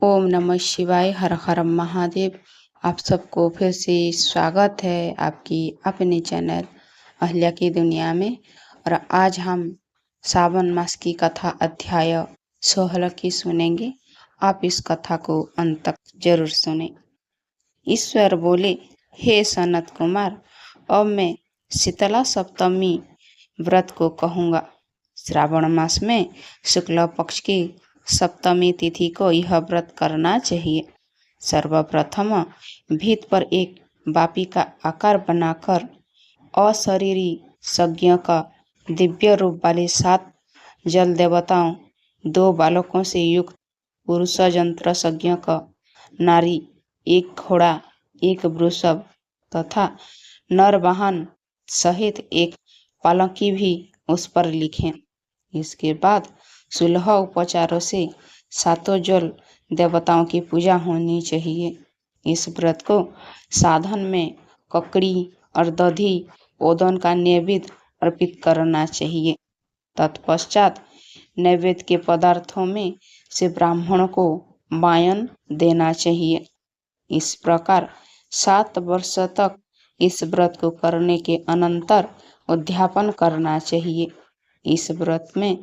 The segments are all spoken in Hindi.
ओम नमः शिवाय। हर हर महादेव। आप सबको फिर से स्वागत है आपकी अपने चैनल अहल्या की दुनिया में। और आज हम सावन मास की कथा अध्याय 16 की सुनेंगे। आप इस कथा को अंत तक जरूर सुने। ईश्वर बोले, हे सनत कुमार, अब मैं शीतला सप्तमी व्रत को कहूँगा। श्रावण मास में शुक्ल पक्ष की सप्तमी तिथि को यह व्रत करना चाहिए। सर्वप्रथम भीत पर एक बापी का आकार बनाकर अशरीरी यज्ञ का दिव्य रूप वाले 7 जल देवताओं, 2 बालकों से युक्त पुरुष यंत्र यज्ञ का नारी, 1 घोड़ा, 1 वृषभ तथा नर वाहन सहित 1 पालकी भी उस पर लिखें। इसके बाद 16 उपचारों से 7 जल देवताओं की पूजा होनी चाहिए। इस व्रत को साधन में ककड़ी और दधी ओदन का नैवेद्य अर्पित करना चाहिए। तत्पश्चात नैवेद्य के पदार्थों में से ब्राह्मण को वायन देना चाहिए। इस प्रकार 7 वर्ष तक इस व्रत को करने के अनंतर उद्यापन करना चाहिए। इस व्रत में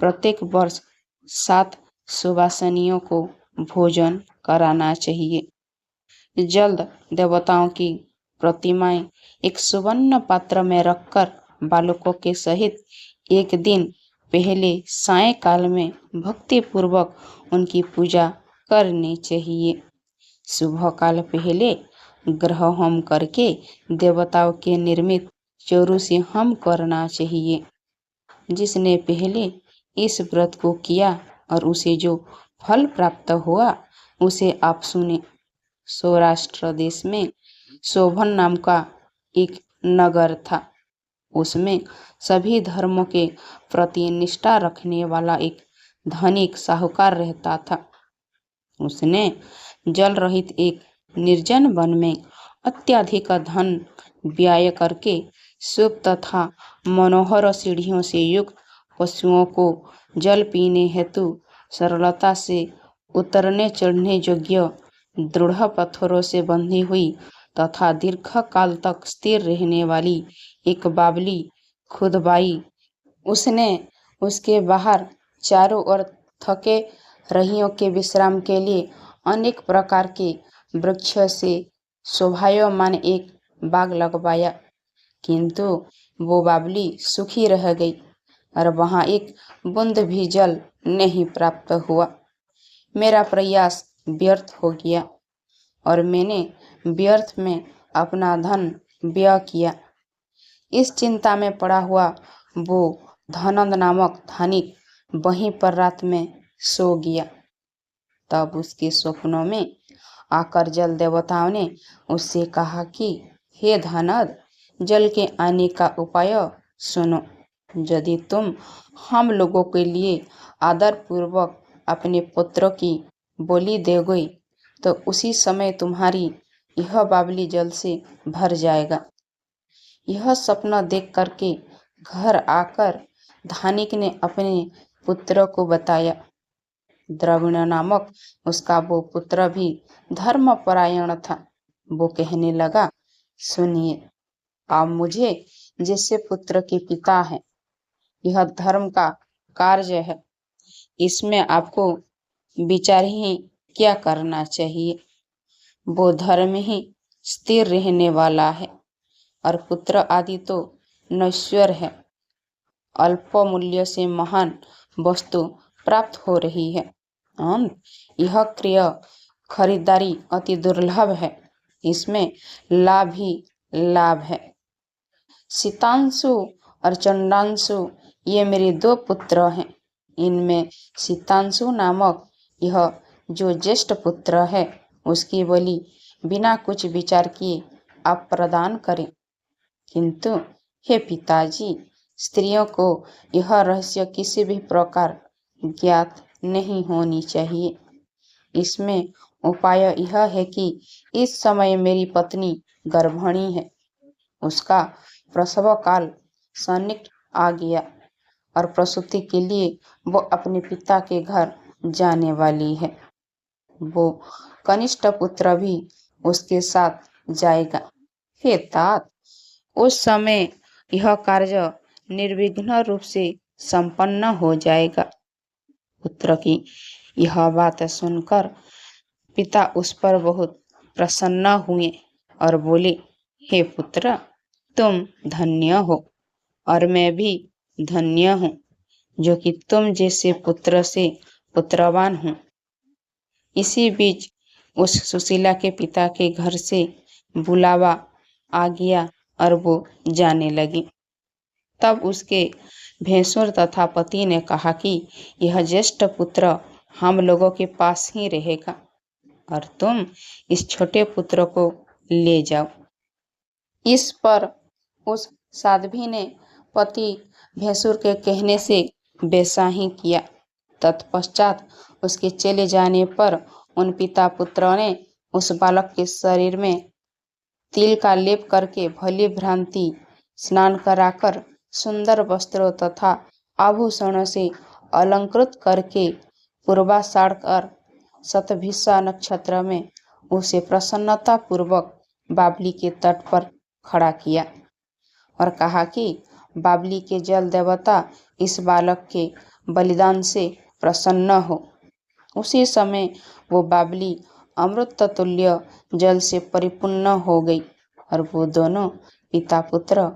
प्रत्येक वर्ष 7 सुवासिनियों को भोजन कराना चाहिए। जल्द देवताओं की प्रतिमाएं एक सुवर्ण पात्र में रखकर बालकों के सहित एक दिन पहले सायंकाल में भक्ति पूर्वक उनकी पूजा करनी चाहिए। सुबह काल पहले ग्रह होम करके देवताओं के निर्मित चोरू से होम करना चाहिए। जिसने पहले इस व्रत को किया और उसे जो फल प्राप्त हुआ उसे आप सुने। सौराष्ट्र देश में शोभन नाम का एक नगर था। उसमें सभी धर्मों के प्रति निष्ठा रखने वाला एक धनिक साहूकार रहता था। उसने जल रहित एक निर्जन वन में अत्यधिक धन व्यय करके शुभ तथा मनोहर सीढ़ियों से युक्त पशुओं को जल पीने हेतु सरलता से उतरने चढ़ने योग्य दृढ़ पत्थरों से बंधी हुई तथा दीर्घ काल तक स्थिर रहने वाली एक बावली खुदबाई। उसने उसके बाहर चारों ओर थके रहियों के विश्राम के लिए अनेक प्रकार के वृक्ष से शोभायमान एक बाग लगवाया, किंतु वो बावली सूखी रह गई और वहां एक बूंद भी जल नहीं प्राप्त हुआ। मेरा प्रयास व्यर्थ हो गया और मैंने व्यर्थ में अपना धन व्यय किया। इस चिंता में पड़ा हुआ वो धनंद नामक धनिक वहीं पर रात में सो गया। तब उसके स्वप्नों में आकर जल देवताओं ने उससे कहा कि हे धनद, जल के आने का उपाय सुनो। यदि तुम हम लोगों के लिए आदर पूर्वक अपने पुत्र की बलि दोगे तो उसी समय तुम्हारी यह बावली जल से भर जाएगा। यह सपना देख करके घर आकर धनिक ने अपने पुत्र को बताया। द्रविण नामक उसका वो पुत्र भी धर्मपरायण था। वो कहने लगा, सुनिए, आप मुझे जैसे पुत्र के पिता हैं, यह धर्म का कार्य है, इसमें आपको विचार ही क्या करना चाहिए। वो धर्म ही स्थिर रहने वाला है और पुत्र आदि तो नश्वर है। अल्प मूल्य से महान वस्तु प्राप्त हो रही है। यह क्रिय खरीदारी अति दुर्लभ है, इसमें लाभ ही लाभ है। शीतांशु और चंडांशु ये मेरे 2 पुत्र हैं। इनमें शीतांशु नामक यह जो ज्येष्ठ पुत्र है उसकी बलि बिना कुछ विचार किए आप प्रदान करें। किंतु हे पिताजी, स्त्रियों को यह रहस्य किसी भी प्रकार ज्ञात नहीं होनी चाहिए। इसमें उपाय यह है कि इस समय मेरी पत्नी गर्भिणी है, उसका प्रसव काल सन्निकट आ गया और प्रसूति के लिए वो अपने पिता के घर जाने वाली है। वो कनिष्ठ पुत्र भी उसके साथ जाएगा। हे तात, उस समय यह कार्य निर्विघ्न रूप से संपन्न हो जाएगा। पुत्र की यह बात सुनकर पिता उस पर बहुत प्रसन्न हुए और बोले, हे पुत्र, तुम धन्य हो और मैं भी धन्य हूँ जो कि तुम जैसे पुत्र से पुत्रवान हूँ। इसी बीच उस सुशीला के पिता के घर से बुलावा आ गया और वो जाने लगी। तब उसके भैंसुर तथा पति ने कहा कि यह ज्येष्ठ पुत्र हम लोगों के पास ही रहेगा और तुम इस छोटे पुत्र को ले जाओ। इस पर उस साध्वी ने पति भैंसुर के कहने से वैसा ही किया। तत्पश्चात उसके चले जाने पर उन पिता पुत्रों ने उस बालक के शरीर में तिल का लेप करके भली भांति स्नान कराकर सुंदर वस्त्रों तथा आभूषणों से अलंकृत करके पूर्वाषाढ़ कर शतभिषा नक्षत्र में उसे प्रसन्नता पूर्वक बावली के तट पर खड़ा किया और कहा कि बावली के जल देवता इस बालक के बलिदान से प्रसन्न हो। उसी समय वो बावली अमृत तुल्य जल से परिपूर्ण हो गई और वो दोनों पिता पुत्र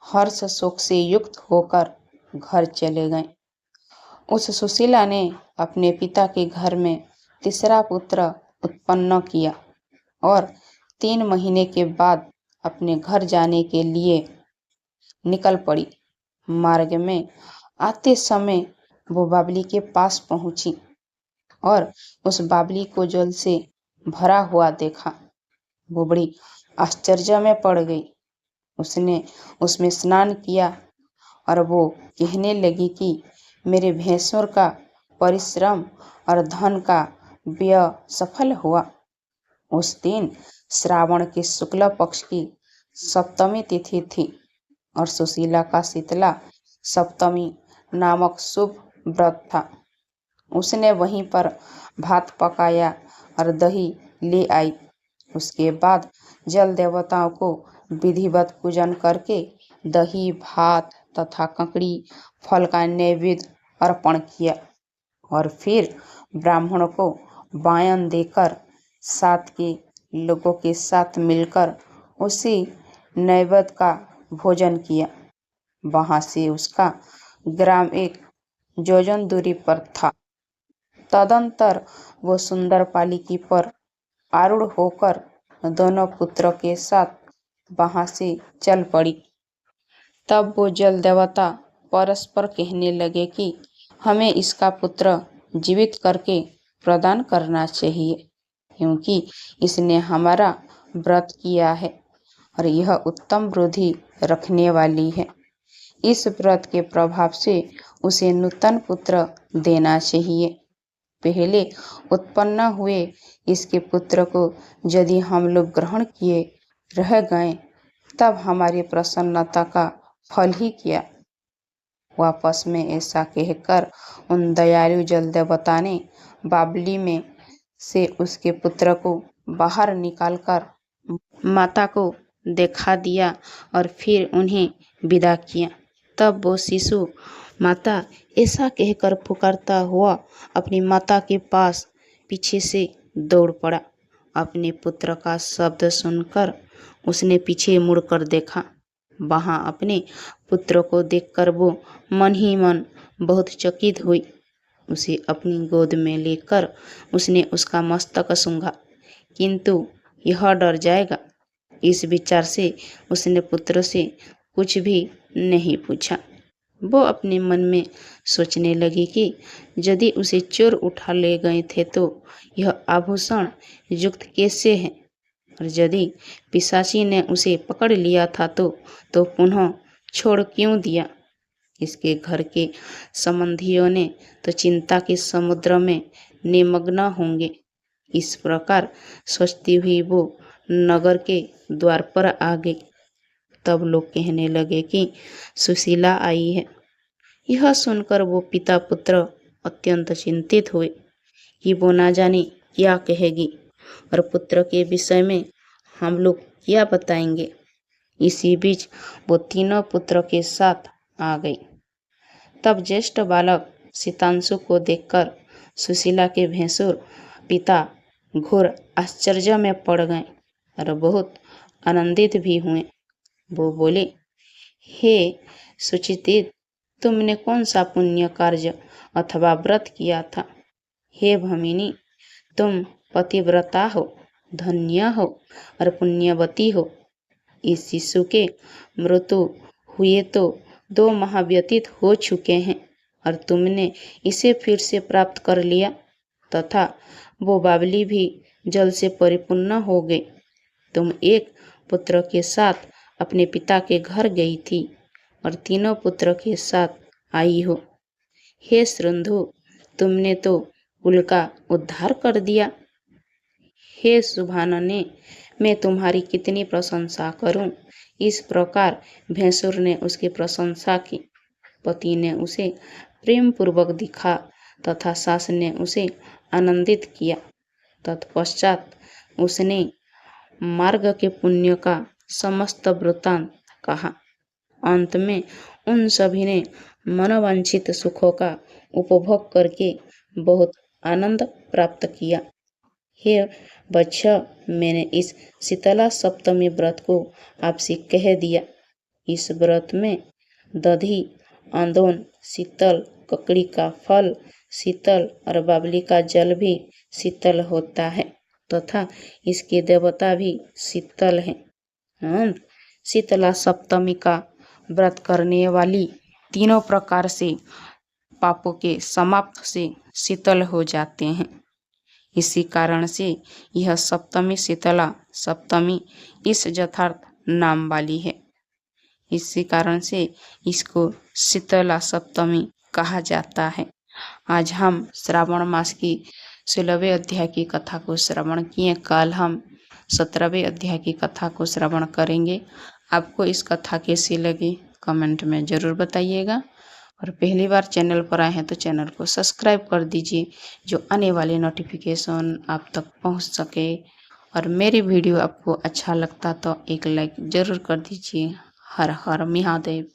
हर्ष शोक से युक्त होकर घर चले गए। उस सुशीला ने अपने पिता के घर में तीसरा पुत्र उत्पन्न किया और 3 महीने के बाद अपने घर जाने के लिए निकल पड़ी। मार्ग में आते समय वो बावली के पास पहुंची और उस बावली को जल से भरा हुआ देखा। वो बड़ी आश्चर्य में पड़ गई। उसने उसमें स्नान किया और वो कहने लगी कि मेरे भैंसुर का परिश्रम और धन का व्यय सफल हुआ। उस दिन श्रावण के शुक्ल पक्ष की सप्तमी तिथि थी और सुशीला का शीतला सप्तमी नामक शुभ व्रत था। उसने वहीं पर भात पकाया और दही ले आई। उसके बाद जल देवताओं को विधिवत पूजन करके दही भात तथा ककड़ी फल का नैवेद्य अर्पण किया और फिर ब्राह्मण को वायन देकर साथ के लोगों के साथ मिलकर उसी नैवेद्य का भोजन किया। वहां से उसका ग्राम 1 योजन दूरी पर था। तदंतर वो सुंदर पालिकी पर आरूढ़ होकर दोनों पुत्रों के साथ वहां से चल पड़ी। तब वो जल देवता परस्पर कहने लगे कि हमें इसका पुत्र जीवित करके प्रदान करना चाहिए, क्योंकि इसने हमारा व्रत किया है और यह उत्तम वृद्धि रखने वाली है। इस व्रत के प्रभाव से उसे नूतन पुत्र देना चाहिए। पहले उत्पन्न हुए इसके पुत्र को यदि हम लोग ग्रहण किए रह गए तब हमारी प्रसन्नता का फल ही क्या। वापस में ऐसा कहकर उन दयालु जल देवता ने बावली में से उसके पुत्र को बाहर निकालकर माता को देखा दिया और फिर उन्हें विदा किया। तब वो शिशु माता ऐसा कहकर पुकारता हुआ अपनी माता के पास पीछे से दौड़ पड़ा। अपने पुत्र का शब्द सुनकर उसने पीछे मुड़कर देखा। वहां अपने पुत्र को देखकर वो मन ही मन बहुत चकित हुई। उसे अपनी गोद में लेकर उसने उसका मस्तक सूंघा, किंतु यह डर जाएगा इस विचार से उसने पुत्र से कुछ भी नहीं पूछा। वो अपने मन में सोचने लगी कि यदि उसे चोर उठा ले गए थे तो यह आभूषण युक्त कैसे है, और यदि पिशाची ने उसे पकड़ लिया था तो पुनः छोड़ क्यों दिया। इसके घर के संबंधियों ने तो चिंता के समुद्र में निमग्न होंगे। इस प्रकार सोचती हुई वो नगर के द्वार पर आ गई। तब लोग कहने लगे कि सुशीला आई है। यह सुनकर वो पिता पुत्र अत्यंत चिंतित हुए कि वो ना जाने क्या कहेगी और पुत्र के विषय में हम लोग क्या बताएंगे। इसी बीच वो तीनों पुत्र के साथ आ गई। तब ज्येष्ठ बालक शीतांशु को देखकर सुशीला के भैंसुर पिता घोर आश्चर्य में पड़ गए और बहुत आनंदित भी हुए। वो बोले, हे सुचितित, तुमने कौन सा पुण्य कार्य अथवा व्रत किया था। हे भमिनी, तुम पतिव्रता हो, धन्य हो और पुण्यवती हो। इस शिशु के मृत्यु हुए तो 2 माह व्यतीत हो चुके हैं और तुमने इसे फिर से प्राप्त कर लिया तथा वो बावली भी जल से परिपूर्ण हो गई। तुम एक पुत्र के साथ अपने पिता के घर गई थी और तीनों पुत्र के साथ आई हो। हे श्रृंधु, तुमने तो कुल का उद्धार कर दिया। हे सुभानने, मैं तुम्हारी कितनी प्रशंसा करूं। इस प्रकार भैंसुर ने उसकी प्रशंसा की। पति ने उसे प्रेम पूर्वक दिखा तथा सास ने उसे आनंदित किया। तत्पश्चात उसने मार्ग के पुण्य का समस्त वृत्तांत कहा। अंत में उन सभी ने मनोवांछित सुखों का उपभोग करके बहुत आनंद प्राप्त किया। हे बच्चा, मैंने इस शीतला सप्तमी व्रत को आपसे कह दिया। इस व्रत में दधी, आंदोन, शीतल, ककड़ी का फल शीतल और बावली का जल भी शीतल होता है तथा इसके देवता भी शीतल हैं। शीतला सप्तमी का व्रत करने वाली तीनों प्रकार से पापों के समाप्त से शीतल हो जाते हैं। इसी कारण से यह सप्तमी शीतला सप्तमी इस यथार्थ नाम वाली है। इसी कारण से इसको शीतला सप्तमी कहा जाता है। आज हम श्रावण मास की 16वें अध्याय की कथा को श्रवण किए। कल हम 17वें अध्याय की कथा को श्रवण करेंगे। आपको इस कथा कैसी लगी कमेंट में ज़रूर बताइएगा और पहली बार चैनल पर आए हैं तो चैनल को सब्सक्राइब कर दीजिए, जो आने वाले नोटिफिकेशन आप तक पहुंच सके। और मेरी वीडियो आपको अच्छा लगता तो एक लाइक ज़रूर कर दीजिए। हर हर महादेव।